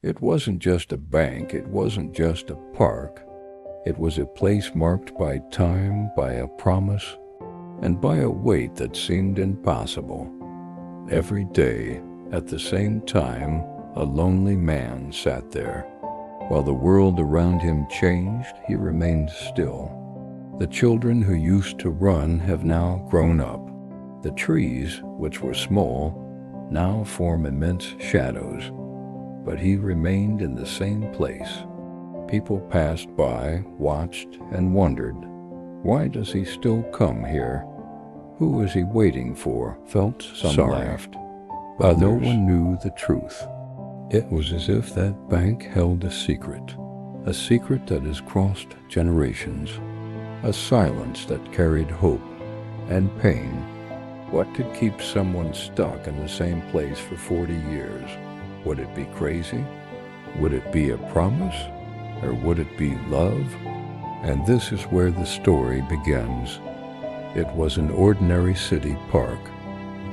It wasn't just a bank, it wasn't just a park. It was a place marked by time, by a promise, and by a wait that seemed impossible. Every day, at the same time, a lonely man sat there. While the world around him changed, he remained still. The children who used to run have now grown up. The trees, which were small, now form immense shadows. But he remained in the same place. People passed by, watched, and wondered, why does he still come here? Who is he waiting for? Some laughed, but no one knew the truth. It was as if that bank held a secret that has crossed generations, a silence that carried hope and pain. What could keep someone stuck in the same place for 40 years? Would it be crazy? Would it be a promise? Or would it be love? And this is where the story begins. It was an ordinary city park,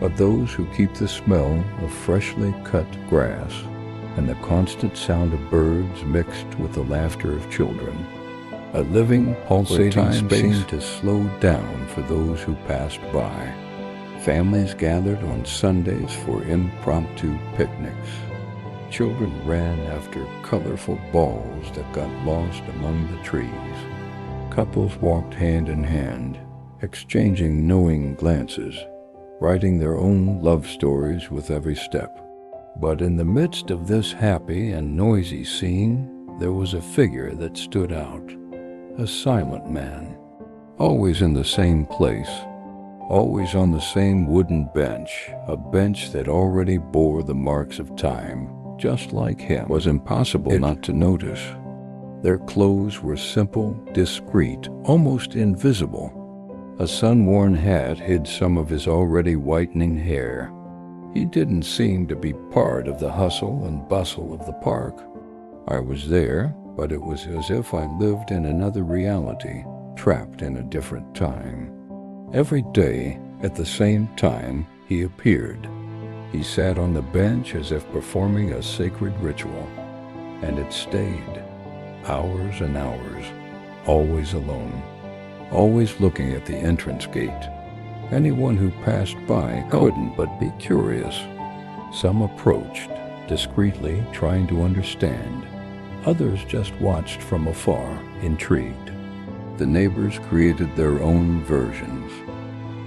of those who keep the smell of freshly cut grass and the constant sound of birds mixed with the laughter of children. A living, pulsating space seemed to slow down for those who passed by. Families gathered on Sundays for impromptu picnics. Children ran after colorful balls that got lost among the trees. Couples walked hand in hand, exchanging knowing glances, writing their own love stories with every step. But in the midst of this happy and noisy scene, there was a figure that stood out, a silent man, always in the same place, always on the same wooden bench, a bench that already bore the marks of time. Just like him, it was impossible not to notice. Their clothes were simple, discreet, almost invisible. A sun-worn hat hid some of his already whitening hair. He didn't seem to be part of the hustle and bustle of the park. I was there, but it was as if I lived in another reality, trapped in a different time. Every day, at the same time, he appeared. He sat on the bench as if performing a sacred ritual, and it stayed, hours and hours, always alone, always looking at the entrance gate. Anyone who passed by couldn't but be curious. Some approached, discreetly trying to understand. Others just watched from afar, intrigued. The neighbors created their own versions.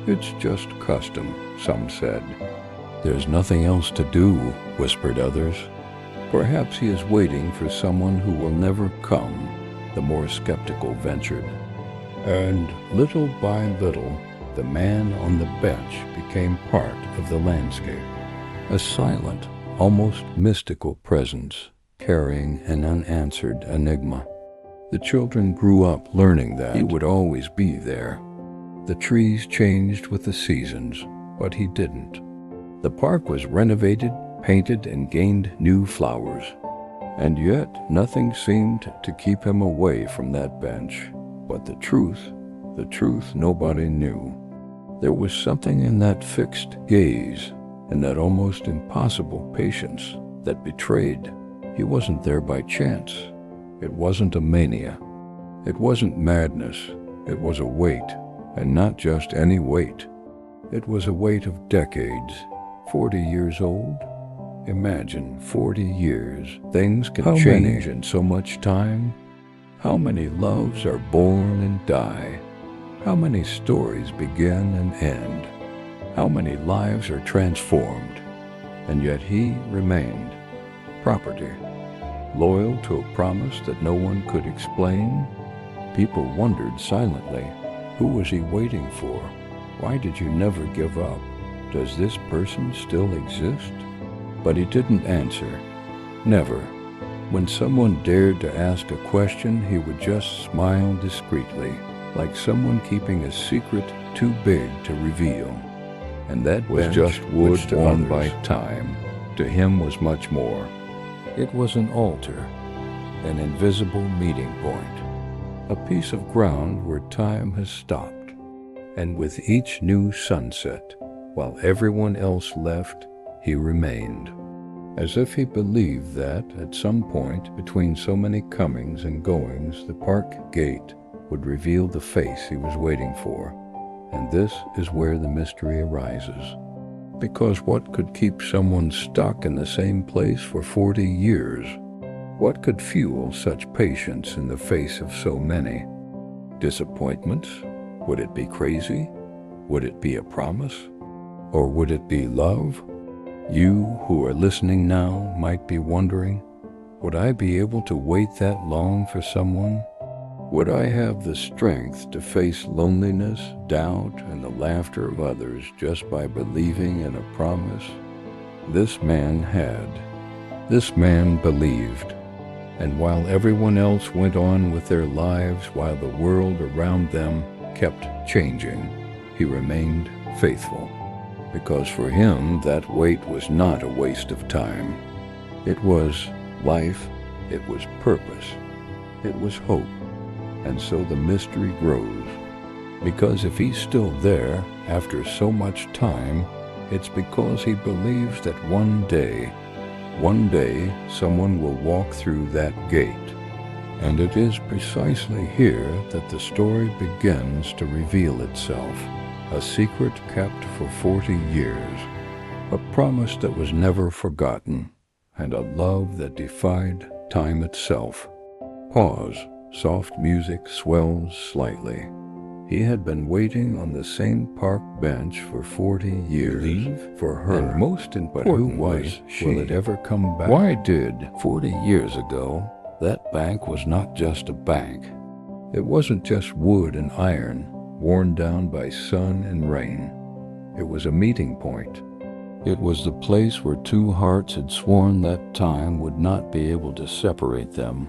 It's just custom, some said. There's nothing else to do, whispered others. Perhaps he is waiting for someone who will never come, the more skeptical ventured. And little by little, the man on the bench became part of the landscape, a silent, almost mystical presence, carrying an unanswered enigma. The children grew up learning that he would always be there. The trees changed with the seasons, but he didn't. The park was renovated, painted, and gained new flowers. And yet, nothing seemed to keep him away from that bench. But the truth nobody knew. There was something in that fixed gaze, and that almost impossible patience, that betrayed he wasn't there by chance. It wasn't a mania. It wasn't madness. It was a weight, and not just any weight. It was a weight of decades. 40 years old? Imagine 40 years. Things can change in so much time. How many loves are born and die? How many stories begin and end? How many lives are transformed? And yet he remained. Property. Loyal to a promise that no one could explain. People wondered silently, who was he waiting for? Why did you never give up? Does this person still exist? But he didn't answer. Never. When someone dared to ask a question, he would just smile discreetly, like someone keeping a secret too big to reveal. And that was just wood worn by time. To him was much more. It was an altar, an invisible meeting point, a piece of ground where time has stopped. And with each new sunset, while everyone else left, he remained. as if he believed that, at some point between so many comings and goings, the park gate would reveal the face he was waiting for. And this is where the mystery arises. Because what could keep someone stuck in the same place for 40 years? What could fuel such patience in the face of so many disappointments? Would it be crazy? Would it be a promise? Or would it be love? You who are listening now might be wondering, would I be able to wait that long for someone? Would I have the strength to face loneliness, doubt, and the laughter of others just by believing in a promise? This man had. This man believed. And while everyone else went on with their lives, while the world around them kept changing, he remained faithful. Because for him, that wait was not a waste of time. It was life, it was purpose, it was hope. And so the mystery grows. Because if he's still there after so much time, it's because he believes that one day, someone will walk through that gate. And it is precisely here that the story begins to reveal itself. A secret kept for 40 years, a promise that was never forgotten, and a love that defied time itself. Pause. Soft music swells slightly. He had been waiting on the same park bench for 40 years for her. And most importantly, will it ever come back? Why did 40 years ago, that bank was not just a bank. It wasn't just wood and iron, worn down by sun and rain. It was a meeting point. It was the place where two hearts had sworn that time would not be able to separate them.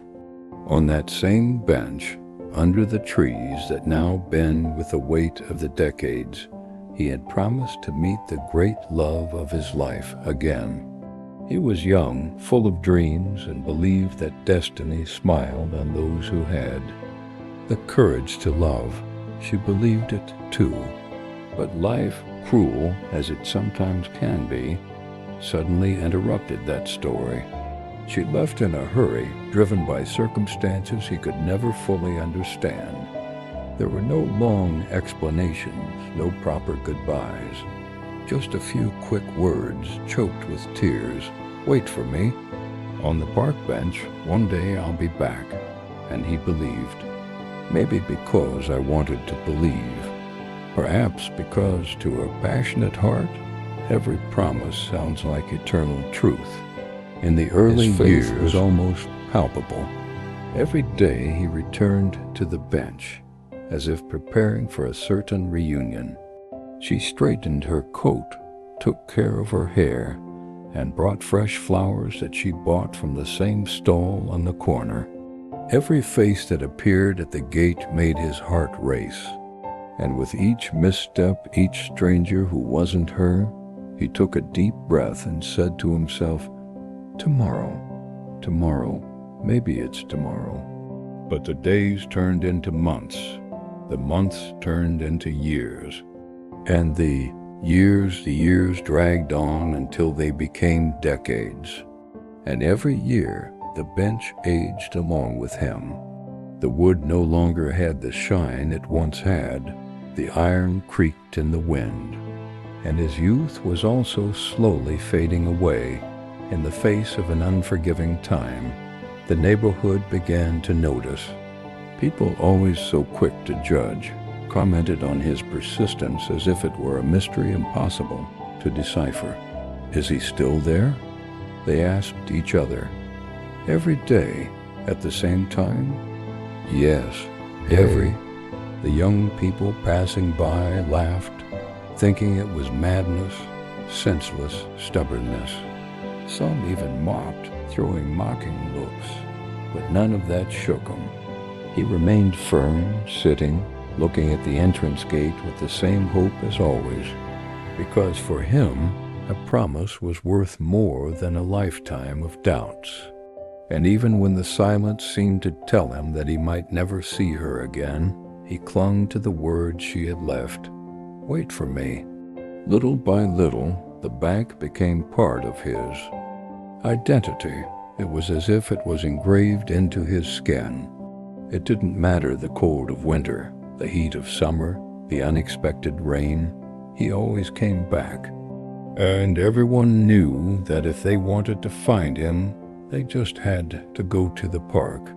On that same bench, under the trees that now bend with the weight of the decades, he had promised to meet the great love of his life again. He was young, full of dreams, and believed that destiny smiled on those who had the courage to love. She believed it too. But life, cruel as it sometimes can be, suddenly interrupted that story. She left in a hurry, driven by circumstances he could never fully understand. There were no long explanations, no proper goodbyes. Just a few quick words, choked with tears. Wait for me. On the park bench, one day I'll be back. And he believed. Maybe because I wanted to believe. Perhaps because to a passionate heart, every promise sounds like eternal truth. In the early years, was almost palpable. Every day he returned to the bench, as if preparing for a certain reunion. She straightened her coat, took care of her hair, and brought fresh flowers that she bought from the same stall on the corner. Every face that appeared at the gate made his heart race, and with each misstep, each stranger who wasn't her, he took a deep breath and said to himself, Tomorrow, maybe it's tomorrow. But the days turned into months, the months turned into years, and the years dragged on until they became decades. And every year, the bench aged along with him. The wood no longer had the shine it once had, the iron creaked in the wind, and his youth was also slowly fading away. In the face of an unforgiving time, the neighborhood began to notice. People, always so quick to judge, commented on his persistence as if it were a mystery impossible to decipher. Is he still there? They asked each other. Every day, at the same time? Yes, every. The young people passing by laughed, thinking it was madness, senseless stubbornness. Some even mocked, throwing mocking looks, but none of that shook him. He remained firm, sitting, looking at the entrance gate with the same hope as always, because for him, a promise was worth more than a lifetime of doubts. And even when the silence seemed to tell him that he might never see her again, he clung to the words she had left. Wait for me. Little by little, the bank became part of his. Identity. It was as if it was engraved into his skin. It didn't matter the cold of winter, the heat of summer, the unexpected rain. He always came back. And everyone knew that if they wanted to find him, they just had to go to the park.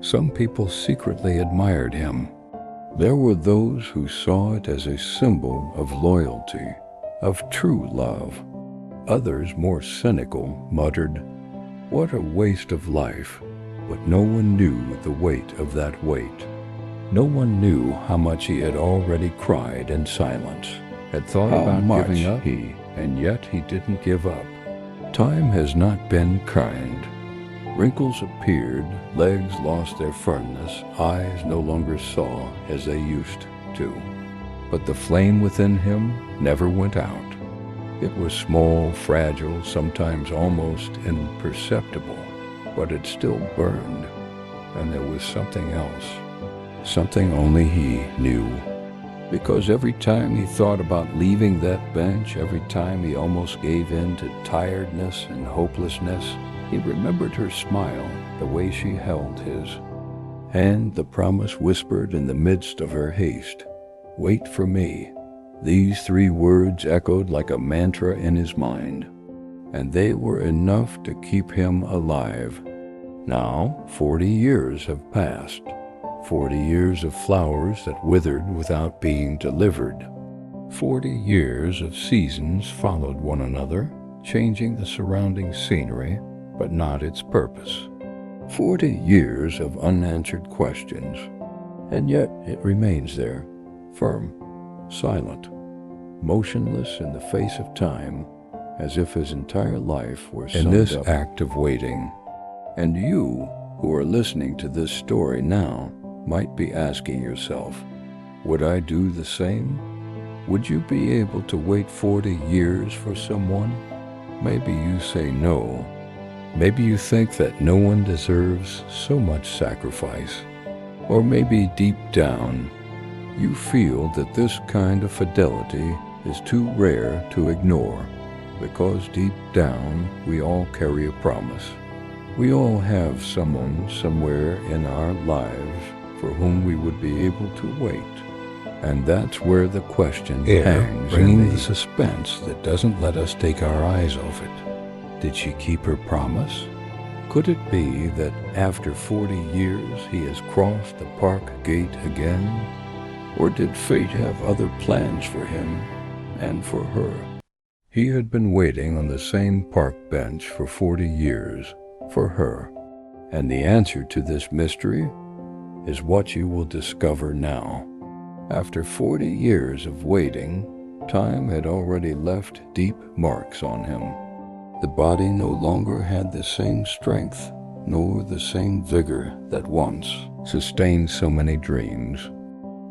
Some people secretly admired him. There were those who saw it as a symbol of loyalty, of true love. Others, more cynical, muttered, "What a waste of life." But no one knew the weight of that weight. No one knew how much he had already cried in silence, had thought about giving up, and yet he didn't give up. Time has not been kind. Wrinkles appeared, legs lost their firmness, eyes no longer saw as they used to. But the flame within him never went out. It was small, fragile, sometimes almost imperceptible, but it still burned, and there was something else, something only he knew. Because every time he thought about leaving that bench, every time he almost gave in to tiredness and hopelessness, he remembered her smile, the way she held his hand, the promise whispered in the midst of her haste. "Wait for me." These 3 words echoed like a mantra in his mind, and they were enough to keep him alive. Now 40 years have passed, 40 years of flowers that withered without being delivered. 40 years of seasons followed one another, changing the surrounding scenery, but not its purpose. 40 years of unanswered questions, and yet it remains there, firm, silent, motionless in the face of time, as if his entire life were summed up in this act of waiting. And you, who are listening to this story now, might be asking yourself, would I do the same? Would you be able to wait 40 years for someone? Maybe you say no. Maybe you think that no one deserves so much sacrifice. Or maybe deep down, you feel that this kind of fidelity is too rare to ignore, because deep down we all carry a promise. We all have someone somewhere in our lives for whom we would be able to wait. And that's where the question hangs, bringing the suspense that doesn't let us take our eyes off it. Did she keep her promise? Could it be that after 40 years he has crossed the park gate again? Or did fate have other plans for him and for her? He had been waiting on the same park bench for 40 years for her. And the answer to this mystery is what you will discover now. After 40 years of waiting, time had already left deep marks on him. The body no longer had the same strength, nor the same vigor that once sustained so many dreams.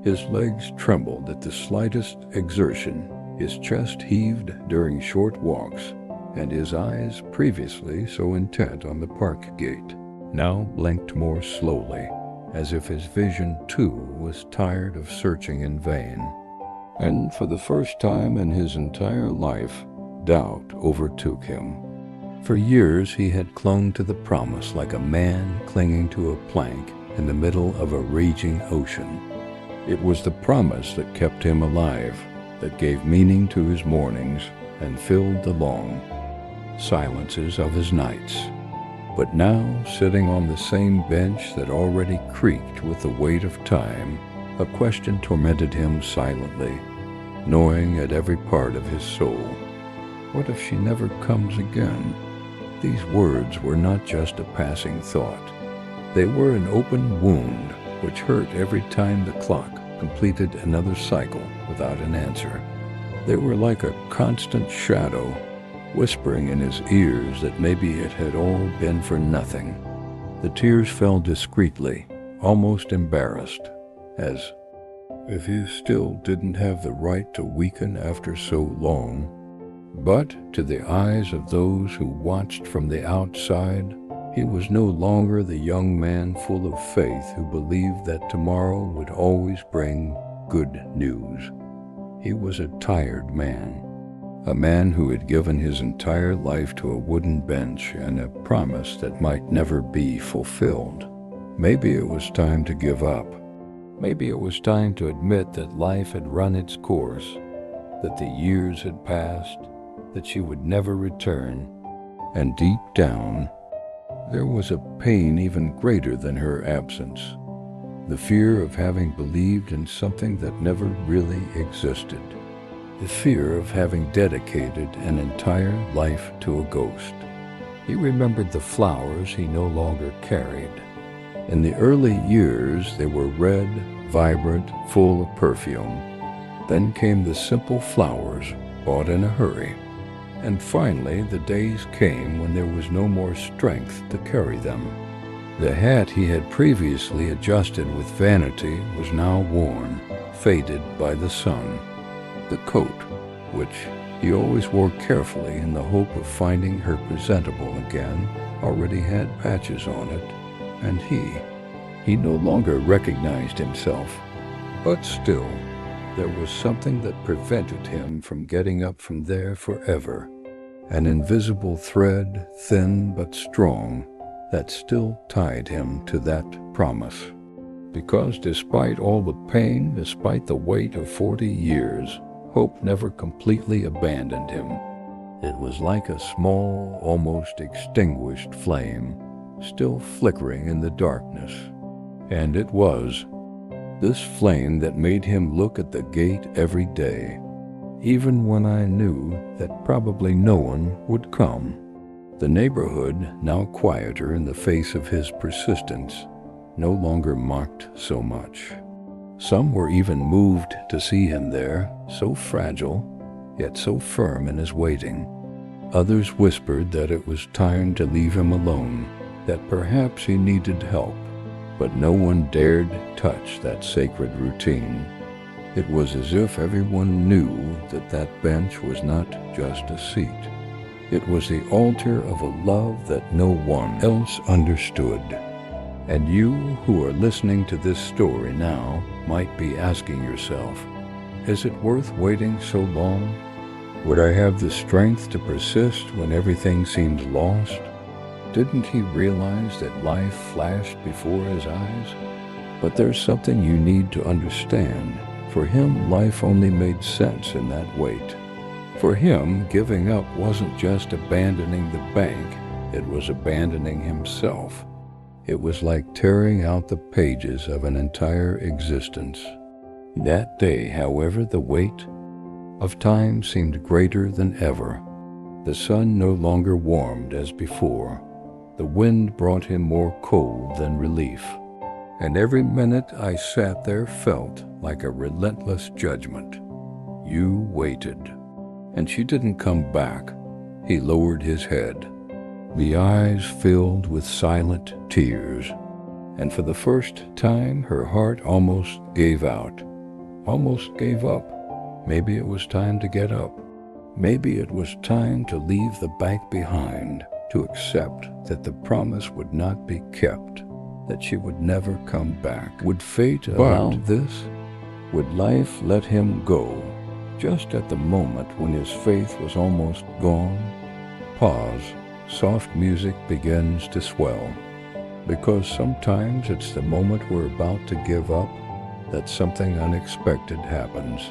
His legs trembled at the slightest exertion, his chest heaved during short walks, and his eyes, previously so intent on the park gate, now blinked more slowly, as if his vision too was tired of searching in vain. And for the first time in his entire life, doubt overtook him. For years he had clung to the promise like a man clinging to a plank in the middle of a raging ocean. It was the promise that kept him alive, that gave meaning to his mornings and filled the long silences of his nights. But now, sitting on the same bench that already creaked with the weight of time, a question tormented him silently, gnawing at every part of his soul. What if she never comes again? These words were not just a passing thought. They were an open wound which hurt every time the clock completed another cycle without an answer. They were like a constant shadow, whispering in his ears that maybe it had all been for nothing. The tears fell discreetly, almost embarrassed, as if he still didn't have the right to weaken after so long. But to the eyes of those who watched from the outside, he was no longer the young man full of faith who believed that tomorrow would always bring good news. He was a tired man, A man who had given his entire life to a wooden bench and a promise that might never be fulfilled. Maybe it was time to give up. Maybe it was time to admit that life had run its course, that the years had passed, that she would never return. And deep down, there was a pain even greater than her absence. The fear of having believed in something that never really existed. The fear of having dedicated an entire life to a ghost. He remembered the flowers he no longer carried. In the early years, they were red, vibrant, full of perfume. Then came the simple flowers, bought in a hurry. And finally, the days came when there was no more strength to carry them. The hat he had previously adjusted with vanity was now worn, faded by the sun. The coat, which he always wore carefully in the hope of finding her presentable again, already had patches on it, and he no longer recognized himself. But still, there was something that prevented him from getting up from there forever. An invisible thread, thin but strong, that still tied him to that promise. Because despite all the pain, despite the weight of 40 years, hope never completely abandoned him. It was like a small, almost extinguished flame, still flickering in the darkness. And it was this flame that made him look at the gate every day, even when I knew that probably no one would come. The neighborhood, now quieter in the face of his persistence, no longer mocked so much. Some were even moved to see him there, so fragile, yet so firm in his waiting. Others whispered that it was time to leave him alone, that perhaps he needed help, but no one dared touch that sacred routine. It was as if everyone knew that that bench was not just a seat. It was the altar of a love that no one else understood. And you who are listening to this story now might be asking yourself, is it worth waiting so long? Would I have the strength to persist when everything seemed lost? Didn't he realize that life flashed before his eyes? But there's something you need to understand. For him, life only made sense in that wait. For him, giving up wasn't just abandoning the bank, it was abandoning himself. It was like tearing out the pages of an entire existence. That day, however, the weight of time seemed greater than ever. The sun no longer warmed as before. The wind brought him more cold than relief. And every minute I sat there felt like a relentless judgment. You waited. And she didn't come back. He lowered his head. The eyes filled with silent tears. And for the first time, her heart almost gave out. Almost gave up. Maybe it was time to get up. Maybe it was time to leave the bank behind, to accept that the promise would not be kept, that she would never come back. Would fate allow this? Would life let him go, just at the moment when his faith was almost gone? Pause. Soft music begins to swell. Because sometimes it's the moment we're about to give up that something unexpected happens.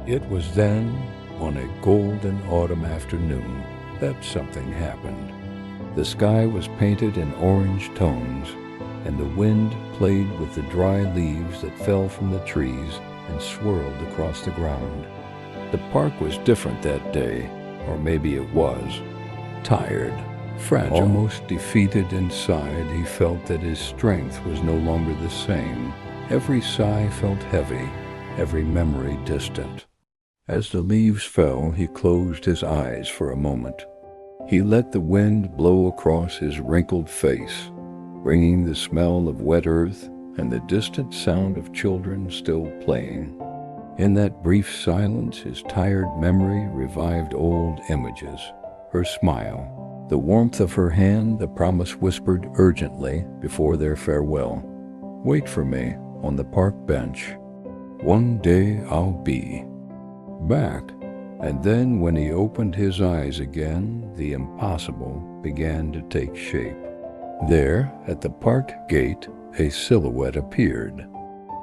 It was then, on a golden autumn afternoon, that something happened. The sky was painted in orange tones, and the wind played with the dry leaves that fell from the trees and swirled across the ground. The park was different that day, or maybe it was. Tired, fragile, almost defeated inside, he felt that his strength was no longer the same. Every sigh felt heavy, every memory distant. As the leaves fell, he closed his eyes for a moment. He let the wind blow across his wrinkled face, bringing the smell of wet earth and the distant sound of children still playing. In that brief silence, his tired memory revived old images. Her smile, the warmth of her hand, the promise whispered urgently before their farewell. Wait for me on the park bench. One day I'll be back. And then when he opened his eyes again, the impossible began to take shape. There, at the park gate, a silhouette appeared.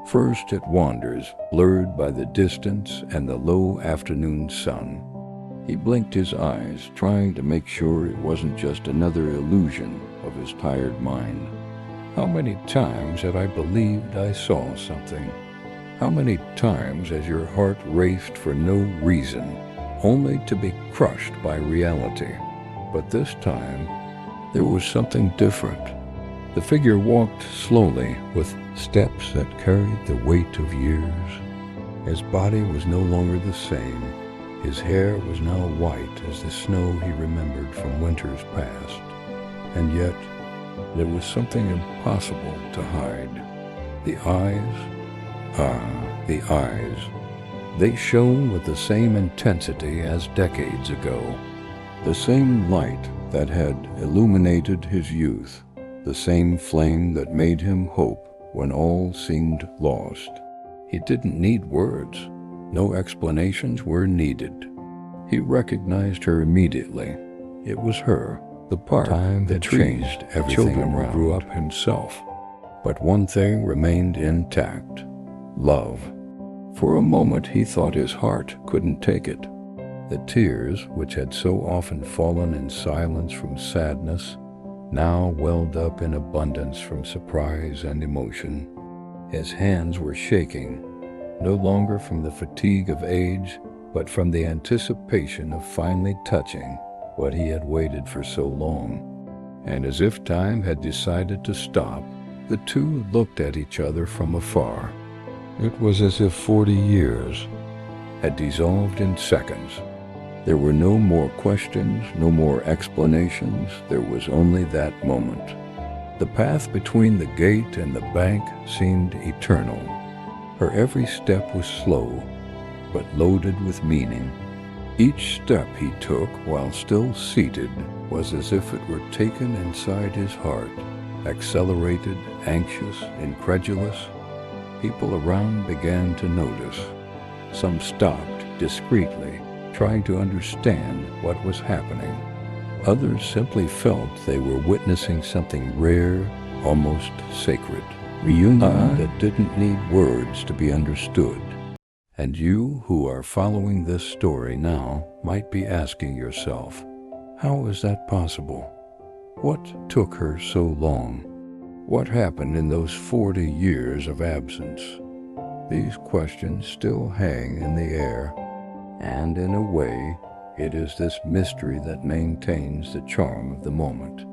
First it wanders, blurred by the distance and the low afternoon sun. He blinked his eyes, trying to make sure it wasn't just another illusion of his tired mind. How many times had I believed I saw something? How many times has your heart raced for no reason, only to be crushed by reality? But this time, there was something different. The figure walked slowly, with steps that carried the weight of years. His body was no longer the same. His hair was now white as the snow he remembered from winters past. And yet, there was something impossible to hide. The eyes, the eyes. They shone with the same intensity as decades ago. The same light that had illuminated his youth. The same flame that made him hope when all seemed lost. He didn't need words. No explanations were needed. He recognized her immediately. It was her, the park, that changed everything around. Grew up himself. But one thing remained intact: love. For a moment he thought his heart couldn't take it. The tears, which had so often fallen in silence from sadness, now welled up in abundance from surprise and emotion. His hands were shaking, no longer from the fatigue of age, but from the anticipation of finally touching what he had waited for so long. And as if time had decided to stop, the two looked at each other from afar. It was as if 40 years had dissolved in seconds. There were no more questions, no more explanations. There was only that moment. The path between the gate and the bank seemed eternal. Her every step was slow, but loaded with meaning. Each step he took while still seated was as if it were taken inside his heart, accelerated, anxious, incredulous. People around began to notice. Some stopped discreetly, trying to understand what was happening. Others simply felt they were witnessing something rare, almost sacred. Reunion that didn't need words to be understood. And you who are following this story now might be asking yourself, how is that possible? What took her so long? What happened in those 40 years of absence? These questions still hang in the air. And in a way, it is this mystery that maintains the charm of the moment.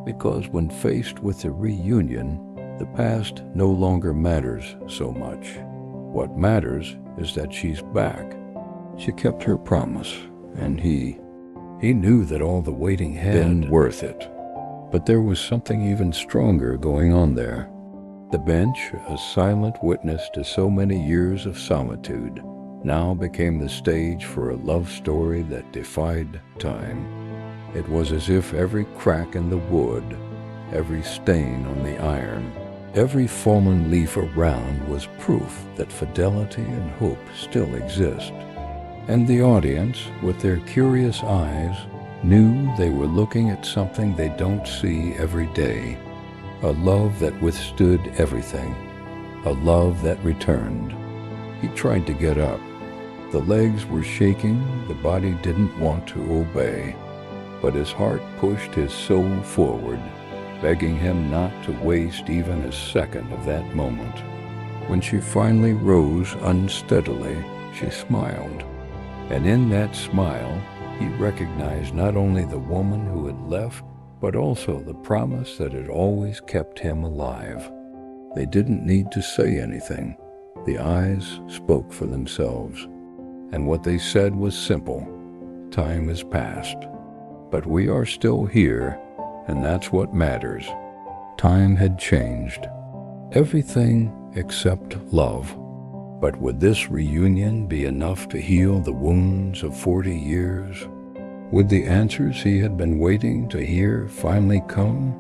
Because when faced with a reunion, the past no longer matters so much. What matters is that she's back. She kept her promise, and he knew that all the waiting had been worth it. But there was something even stronger going on there. The bench, a silent witness to so many years of solitude, now became the stage for a love story that defied time. It was as if every crack in the wood, every stain on the iron, every fallen leaf around was proof that fidelity and hope still exist. And the audience, with their curious eyes, knew they were looking at something they don't see every day. A love that withstood everything. A love that returned. He tried to get up. The legs were shaking, the body didn't want to obey. But his heart pushed his soul forward, begging him not to waste even a second of that moment. When she finally rose unsteadily, she smiled. And in that smile, he recognized not only the woman who had left, but also the promise that had always kept him alive. They didn't need to say anything. The eyes spoke for themselves. And what they said was simple. Time has passed. But we are still here, and that's what matters. Time had changed. Everything except love. But would this reunion be enough to heal the wounds of 40 years? Would the answers he had been waiting to hear finally come?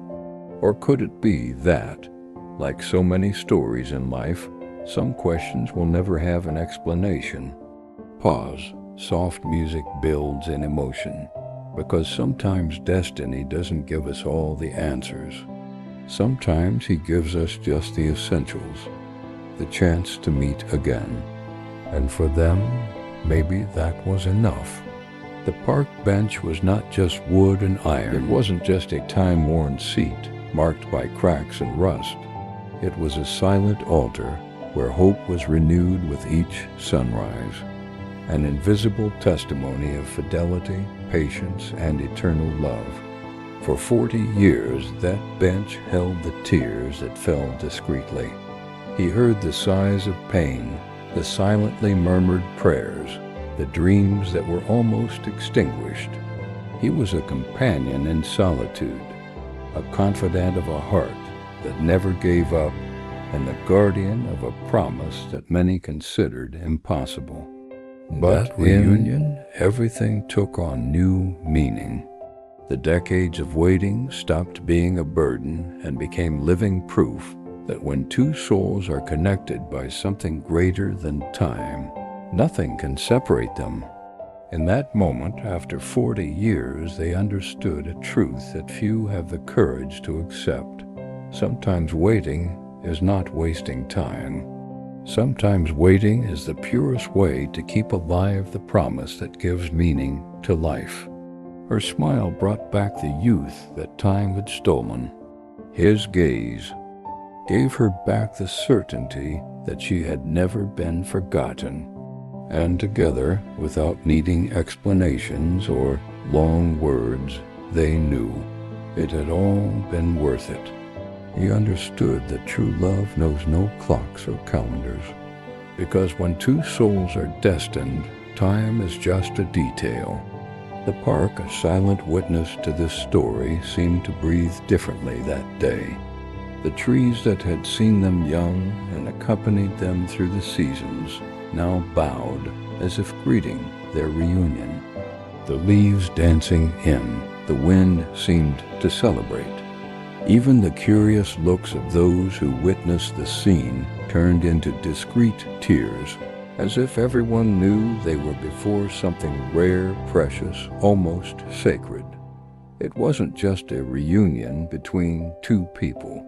Or could it be that, like so many stories in life, some questions will never have an explanation? Pause. Soft music builds in emotion, because sometimes destiny doesn't give us all the answers. Sometimes he gives us just the essentials, the chance to meet again. And for them, maybe that was enough. The park bench was not just wood and iron. It wasn't just a time-worn seat marked by cracks and rust. It was a silent altar where hope was renewed with each sunrise, an invisible testimony of fidelity, patience, and eternal love. For 40 years, that bench held the tears that fell discreetly. He heard the sighs of pain, the silently murmured prayers, the dreams that were almost extinguished. He was a companion in solitude, a confidant of a heart that never gave up, and the guardian of a promise that many considered impossible. But in everything took on new meaning. The decades of waiting stopped being a burden and became living proof that when two souls are connected by something greater than time, nothing can separate them. In that moment, after 40 years, they understood a truth that few have the courage to accept. Sometimes waiting is not wasting time. Sometimes waiting is the purest way to keep alive the promise that gives meaning to life. Her smile brought back the youth that time had stolen. His gaze gave her back the certainty that she had never been forgotten. And together, without needing explanations or long words, they knew it had all been worth it. He understood that true love knows no clocks or calendars, because when two souls are destined, time is just a detail. The park, a silent witness to this story, seemed to breathe differently that day. The trees that had seen them young and accompanied them through the seasons now bowed as if greeting their reunion. The leaves dancing in, the wind seemed to celebrate. Even the curious looks of those who witnessed the scene turned into discreet tears, as if everyone knew they were before something rare, precious, almost sacred. It wasn't just a reunion between two people.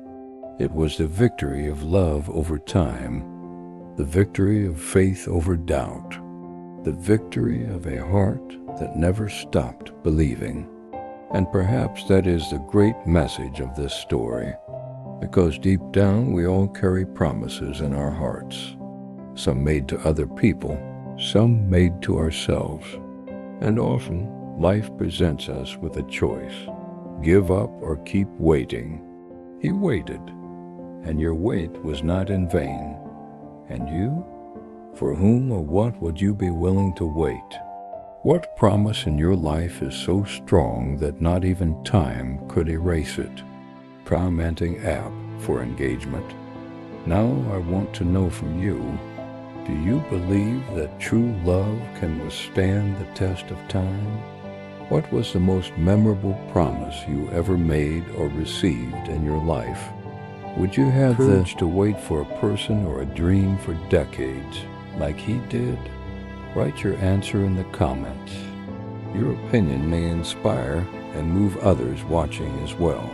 It was the victory of love over time, the victory of faith over doubt, the victory of a heart that never stopped believing. And perhaps that is the great message of this story, because deep down we all carry promises in our hearts, some made to other people, some made to ourselves. And often life presents us with a choice: give up or keep waiting. He waited, and your wait was not in vain. And you? For whom or what would you be willing to wait? What promise in your life is so strong that not even time could erase it? Commenting app for engagement. Now I want to know from you, do you believe that true love can withstand the test of time? What was the most memorable promise you ever made or received in your life? Would you have the courage to wait for a person or a dream for decades, like he did? Write your answer in the comments. Your opinion may inspire and move others watching as well.